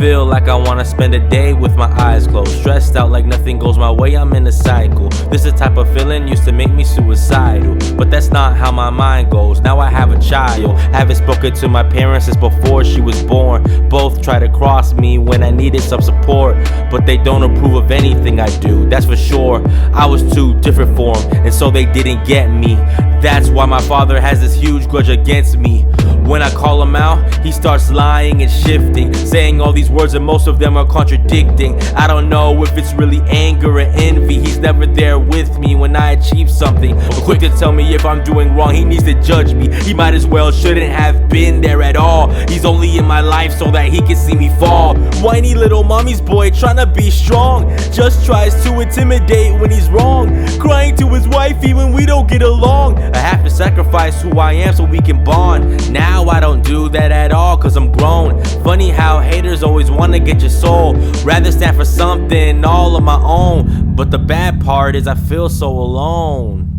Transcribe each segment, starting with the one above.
feel like I wanna spend a day with my eyes closed, stressed out like nothing goes my way, I'm in a cycle. This is the type of feeling used to make me suicidal, but that's not how my mind goes. Now I have a child, haven't spoken to my parents since before she was born. Both try to cross me when I needed some support, but they don't approve of anything I do, that's for sure. I was too different for them, and so they didn't get me. That's why my father has this huge grudge against me. When I call him out, he starts lying and shifting, saying all these words and most of them are contradicting. I don't know if it's really anger or envy. He's never there with me when I achieve something, but quick to tell me if I'm doing wrong. He needs to judge me. He might as well shouldn't have been there at all. He's only in my life so that he can see me fall. Whiny little mommy's boy trying to be strong, just tries to intimidate when he's wrong, crying to his wifey when we don't get along. I have to sacrifice who I am so we can bond. Now I don't do that at all cause I'm grown. Funny how haters always wanna get your soul, rather stand for something all of my own. But the bad part is I feel so alone.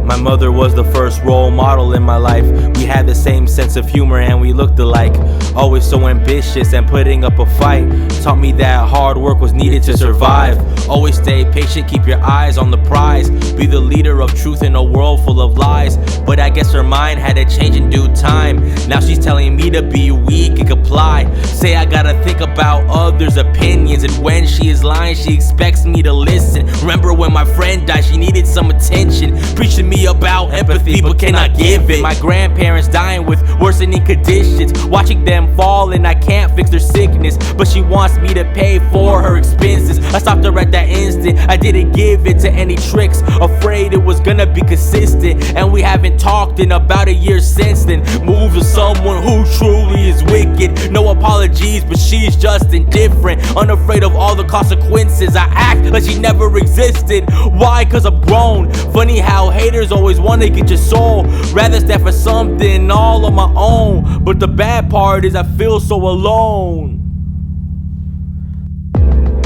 My mother was the first role model in my life. We had the same sense of humor and we looked alike. Always so ambitious and putting up a fight. Taught me that hard work was needed to survive. Always stay patient, keep your eyes on the prize. Be the leader of truth in a world full of lies. But I guess her mind had to change in due time. Now she's telling me to be weak and comply. Say I gotta think about others' opinions, and when she is lying she expects me to listen. Remember when my friend died, she needed some attention, preaching me about empathy but cannot give it. My grandparents dying with worsening conditions, watching them fall and I can't fix their sickness, but she wants me to pay for her expenses. I stopped her at that instant, I didn't give it to any tricks, afraid it was gonna be consistent. And we haven't talked in about a year since then. Moves of someone who truly is wicked. No apologies, but she's just indifferent, unafraid of all the consequences. I act like she never existed. Why? Cause I'm grown. Funny how haters always wanna get your soul, rather stand for something all on my own. But the bad part is I feel so alone.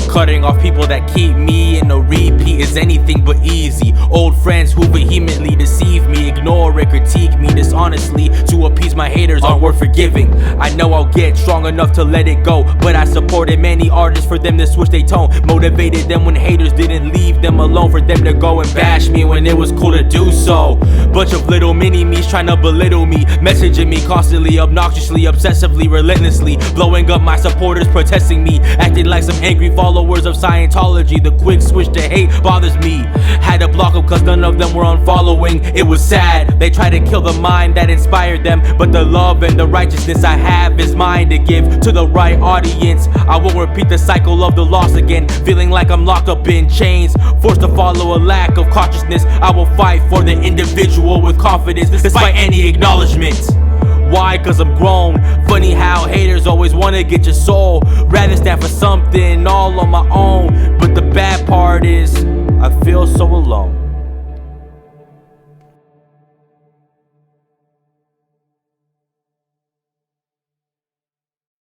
Cutting off people that keep me in a repeat is anything but easy. Old friends who vehemently deceive me, ignore and critique me dishonestly to appease my haters aren't worth forgiving. I know I'll get strong enough to let it go, but I supported many artists for them to switch their tone. Motivated them when haters didn't leave them alone, for them to go and bash me when it was cool to do so. Bunch of little mini-me's trying to belittle me, messaging me constantly, obnoxiously, obsessively, relentlessly, blowing up my supporters, protesting me, acting like some angry followers of Scientology. The quick switch to hate bothers me. Had to block them cause none of them were unfollowing. It was sad, they tried to kill the mind that inspired them, but the love and the righteousness I have is mine to give to the right audience. I won't repeat the cycle of the loss again, feeling like I'm locked up in chains, forced to follow a lack of consciousness. I will fight for the individual with confidence despite any acknowledgement. Why? Cause I'm grown. Funny how haters always wanna get your soul, rather stand for something all on my own. But the bad part is I feel so alone.